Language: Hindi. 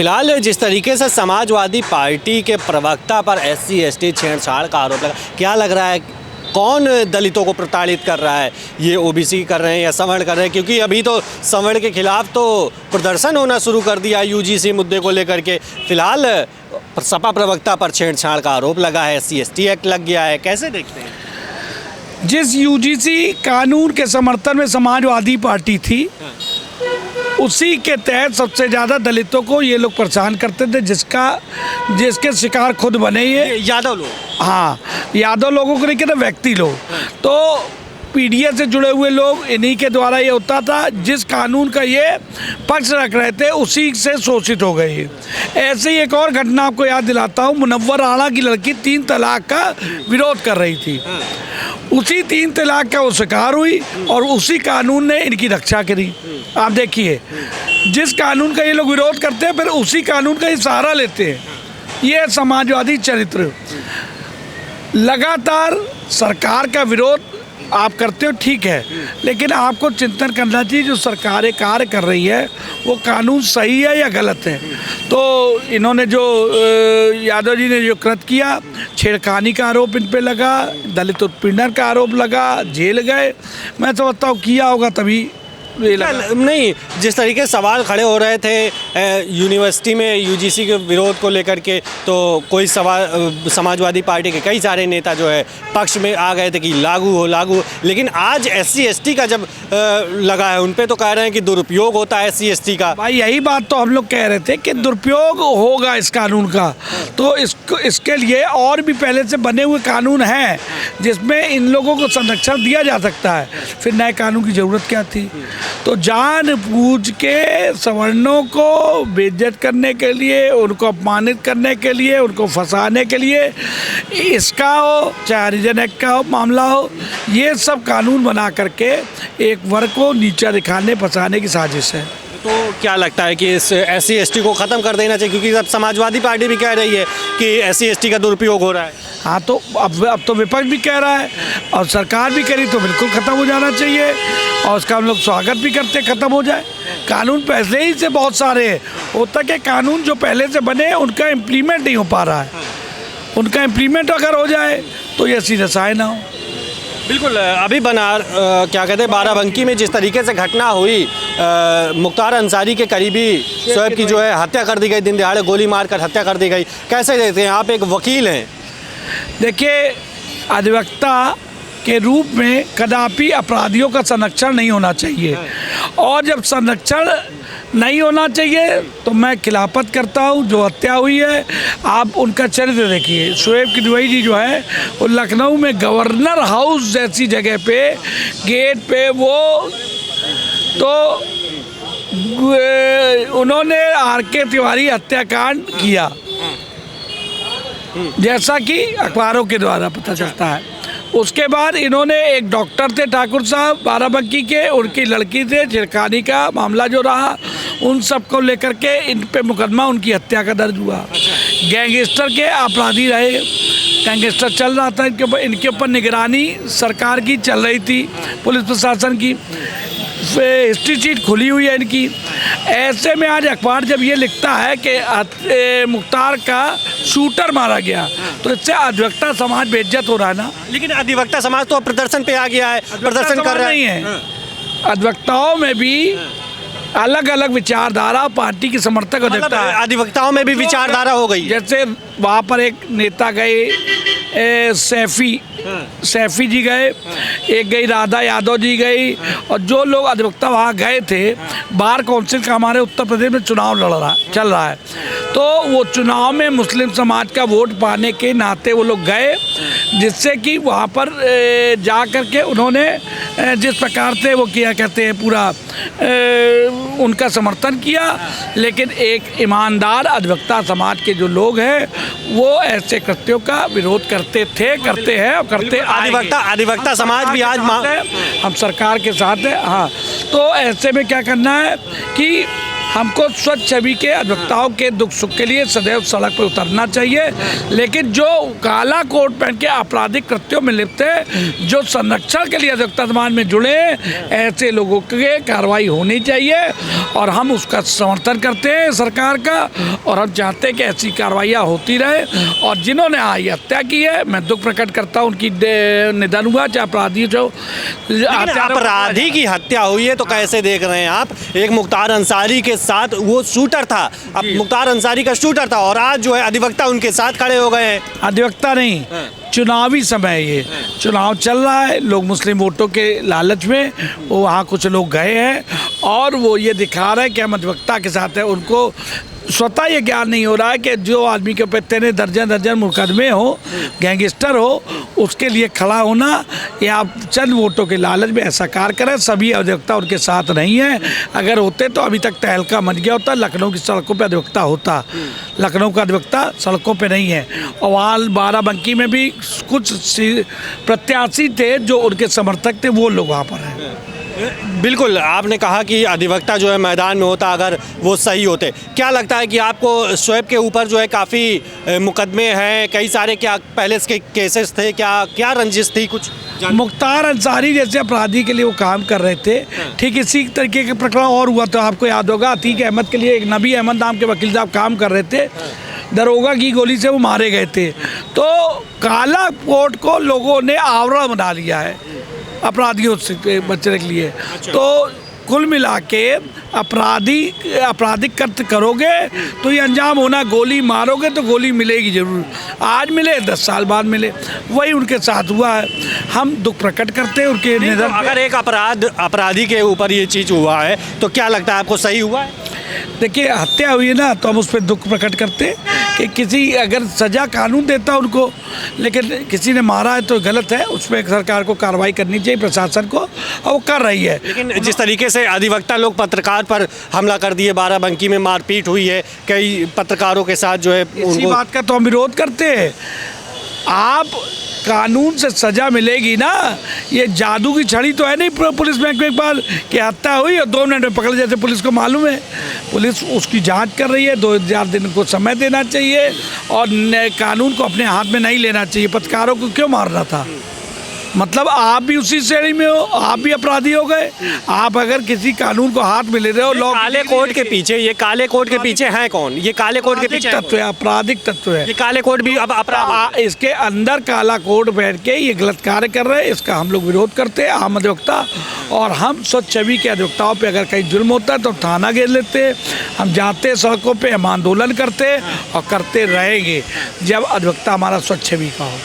फिलहाल जिस तरीके से समाजवादी पार्टी के प्रवक्ता पर SC/ST छेड़छाड़ का आरोप लगा, क्या लग रहा है कौन दलितों को प्रताड़ित कर रहा है? ये OBC कर रहे हैं या संवर्ण कर रहे हैं? क्योंकि अभी तो संवर्ण के खिलाफ तो प्रदर्शन होना शुरू कर दिया UGC मुद्दे को लेकर के। फिलहाल सपा प्रवक्ता पर छेड़छाड़ का आरोप लगा है, SC/ST एक्ट लग गया है, कैसे देखते हैं? जिस UGC कानून के समर्थन में समाजवादी पार्टी थी, उसी के तहत सबसे ज़्यादा दलितों को ये लोग परेशान करते थे, जिसके शिकार खुद बने ये यादव लोग। हाँ, यादव लोगों को नहीं कहते, व्यक्ति लोग। तो PDS से जुड़े हुए लोग, इन्हीं के द्वारा ये होता था। जिस कानून का ये पक्ष रख रहे थे उसी से शोषित हो गए। ऐसे ही एक और घटना आपको याद दिलाता हूँ। मुनव्वर राणा की लड़की 3 तलाक का विरोध कर रही थी। उसी 3 तलाक का वो शिकार हुई और उसी कानून ने इनकी रक्षा करी। आप देखिए, जिस कानून का ये लोग विरोध करते हैं फिर उसी कानून का ही सहारा लेते हैं। ये समाजवादी चरित्र। लगातार सरकार का विरोध आप करते हो, ठीक है, लेकिन आपको चिंतन करना चाहिए जो सरकारें कार्य कर रही है वो कानून सही है या गलत है। तो इन्होंने जो यादव जी ने जो कृत्य किया, छेड़खानी का आरोप इन पे लगा, दलित उत्पीड़न का आरोप लगा, जेल गए। मैं तो बताऊँ किया होगा तभी नहीं, जिस तरीके से सवाल खड़े हो रहे थे यूनिवर्सिटी में UGC के विरोध को लेकर के, तो कोई समाजवादी पार्टी के कई सारे नेता जो है पक्ष में आ गए थे कि लागू हो, लेकिन आज SC/ST का जब लगा है उन पे तो कह रहे हैं कि दुरुपयोग होता है SC/ST का। भाई यही बात तो हम लोग कह रहे थे कि दुरुपयोग होगा इस कानून का। तो इसके लिए और भी पहले से बने हुए कानून हैं जिसमें इन लोगों को संरक्षण दिया जा सकता है, फिर नए कानून की ज़रूरत क्या थी? तो जानबूझ के सवर्णों को बेइज्जत करने के लिए, उनको अपमानित करने के लिए, उनको फंसाने के लिए, इसका हो चाहे हरिजन एक्ट का हो मामला हो, ये सब कानून बना करके एक वर्ग को नीचा दिखाने फंसाने की साजिश है। तो क्या लगता है कि इस SC/ST को ख़त्म कर देना चाहिए? क्योंकि अब समाजवादी पार्टी भी कह रही है कि SC/ST का दुरुपयोग हो रहा है। हाँ, तो अब तो विपक्ष भी कह रहा है और सरकार भी कह रही, तो बिल्कुल ख़त्म हो जाना चाहिए और उसका हम लोग स्वागत भी करते ख़त्म हो जाए। कानून पहले ही से बहुत सारे होता कि कानून जो पहले से बने उनका इम्प्लीमेंट नहीं हो पा रहा है। उनका इम्प्लीमेंट अगर हो जाए तो ये सीधे साए ना हो। बिल्कुल। अभी क्या कहते हैं, बाराबंकी में जिस तरीके से घटना हुई, मुख्तार अंसारी के करीबी शोएब की जो है हत्या कर दी गई, दिन दहाड़े गोली मारकर हत्या कर दी गई, कैसे देखते हैं? आप एक वकील हैं। देखिए, अधिवक्ता के रूप में कदापि अपराधियों का संरक्षण नहीं होना चाहिए, और जब संरक्षण नहीं होना चाहिए तो मैं खिलाफत करता हूँ। जो हत्या हुई है, आप उनका चरित्र देखिए। शोएब किदवई जी जो है वो लखनऊ में गवर्नर हाउस जैसी जगह पे गेट पे वो तो उन्होंने RK तिवारी हत्याकांड किया, जैसा कि अखबारों के द्वारा पता चलता है। उसके बाद इन्होंने एक डॉक्टर थे ठाकुर साहब बाराबंकी के, उनकी लड़की थे, छेड़खानी का मामला जो रहा, उन सब को लेकर के इन पे मुकदमा उनकी हत्या का दर्ज हुआ। गैंगस्टर के अपराधी रहे, गैंगस्टर चल रहा था, इनके ऊपर निगरानी सरकार की चल रही थी, पुलिस प्रशासन की, हिस्ट्री शीट खुली हुई है इनकी। ऐसे में आज अखबार जब ये लिखता है कि मुख्तार का शूटर मारा गया, तो इससे अधिवक्ता समाज बेइज्जत हो रहा है ना। लेकिन अधिवक्ता समाज तो प्रदर्शन पे आ गया है, प्रदर्शन कर रहा है। अधिवक्ताओं में भी अलग अलग विचारधारा पार्टी की समर्थक अधिवक्ता है। अधिवक्ताओं में भी विचारधारा हो गई। जैसे वहाँ पर एक नेता गए, सैफी जी गए, एक गई राधा यादव जी गई, और जो लोग अधिवक्ता वहाँ गए थे, बार काउंसिल का हमारे उत्तर प्रदेश में चुनाव चल रहा है, तो वो चुनाव में मुस्लिम समाज का वोट पाने के नाते वो लोग गए, जिससे कि वहाँ पर जा कर के उन्होंने जिस प्रकार से वो किया कहते हैं पूरा उनका समर्थन किया। लेकिन एक ईमानदार अधिवक्ता समाज के जो लोग हैं वो ऐसे कृत्यों का विरोध करते थे, करते हैं और करते अधिवक्ता समाज भी आज हम सरकार के साथ है। हाँ, तो ऐसे में क्या करना है कि हमको स्वच्छ छवि के अधिवक्ताओं के दुख सुख के लिए सदैव सड़क पर उतरना चाहिए, लेकिन जो काला कोट पहन के आपराधिक कृत्यों में लिप्त है, जो संरक्षण के लिए अधिवक्ता समाज में जुड़े, ऐसे लोगों के कार्रवाई होनी चाहिए और हम उसका समर्थन करते हैं सरकार का, और हम चाहते हैं कि ऐसी कार्रवाइयाँ होती रहे। और जिन्होंने ये हत्या की है, मैं दुख प्रकट करता हूँ, उनकी निधन हुआ, चाहे अपराधी जो अपराधी की हत्या हुई है तो कैसे देख रहे हैं आप? एक मुख्तार अंसारी के साथ वो शूटर था, अब मुख्तार अंसारी का शूटर था और आज जो है अधिवक्ता उनके साथ खड़े हो गए हैं। अधिवक्ता नहीं, चुनावी समय, ये चुनाव चल रहा है, लोग मुस्लिम वोटों के लालच में वो वहाँ कुछ लोग गए हैं और वो ये दिखा रहे हैं कि हम अधिवक्ता के साथ हैं। उनको स्वतः ये ज्ञान नहीं हो रहा है कि जो आदमी के ऊपर इतने दर्जन मुकदमे हो, गैंगस्टर हो, उसके लिए खड़ा होना या चंद वोटों के लालच में ऐसा कार्य करें। सभी अधिवक्ता उनके साथ नहीं है, अगर होते तो अभी तक तहलका मच गया होता, लखनऊ की सड़कों पे अधिवक्ता होता। लखनऊ का अधिवक्ता सड़कों पे नहीं है और वहाँ बाराबंकी में भी कुछ प्रत्याशी थे जो उनके समर्थक थे, वो लोग वहाँ पर हैं। बिल्कुल, आपने कहा कि अधिवक्ता जो है मैदान में होता अगर वो सही होते। क्या लगता है कि आपको शोएब के ऊपर जो है काफ़ी मुकदमे हैं, कई सारे, क्या पहले इसके केसेस थे, क्या रंजिश थी कुछ? मुख्तार अंसारी जैसे अपराधी के लिए वो काम कर रहे थे, ठीक इसी तरीके के प्रकरण और हुआ था, आपको याद होगा, अतीक अहमद के लिए एक नबी अहमद नाम के वकील साहब काम कर रहे थे, दरोगा की गोली से वो मारे गए थे। तो काला कोट को लोगों ने आवरण बना लिया है अपराधियों से बचने के लिए। तो कुल मिला के आपराधिक कृत्य करोगे तो ये अंजाम होना, गोली मारोगे तो गोली मिलेगी जरूर, आज मिले 10 साल बाद मिले, वही उनके साथ हुआ है। हम दुख प्रकट करते हैं उनके निधन। तो अगर एक अपराधी के ऊपर ये चीज़ हुआ है तो क्या लगता है आपको सही हुआ है? देखिए, हत्या हुई है ना, तो हम उस पर दुख प्रकट करते हैं कि किसी, अगर सज़ा कानून देता उनको, लेकिन किसी ने मारा है तो गलत है, उस पर सरकार को कार्रवाई करनी चाहिए, प्रशासन को, और वो कर रही है। लेकिन जिस तरीके से अधिवक्ता लोग पत्रकार पर हमला कर दिए, बाराबंकी में मारपीट हुई है, कई पत्रकारों के साथ जो है, इसी बात का तो हम विरोध करते हैं। आप कानून से सज़ा मिलेगी ना, ये जादू की छड़ी तो है नहीं पुलिस महकमे के पास कि हत्या हुई और 2 मिनट में पकड़, जैसे पुलिस को मालूम है। पुलिस उसकी जांच कर रही है, 2-4 दिन को समय देना चाहिए और कानून को अपने हाथ में नहीं लेना चाहिए। पत्रकारों को क्यों मारना था? मतलब आप भी उसी श्रेणी में हो, आप भी अपराधी हो गए। आप अगर किसी कानून को हाथ में ले रहे हो, लोग काले कोट के पीछे, ये काले कोट के पीछे हैं कौन? ये काले कोट के पीछे तत्व है, आपराधिक तत्व है। ये काले कोट भी अब अपराध, इसके अंदर काला कोट पहन के ये गलत कार्य कर रहे हैं, इसका हम लोग विरोध करते हैं, आम अधिवक्ता। और हम स्वच्छ छवि के अधिवक्ताओं पे अगर कहीं जुल्म होता है तो थाना घेर लेते हैं, हम जाते हैं सड़कों पे, हम आंदोलन करते हैं और करते रहेंगे जब अधिवक्ता हमारा स्वच्छ छवि का हो।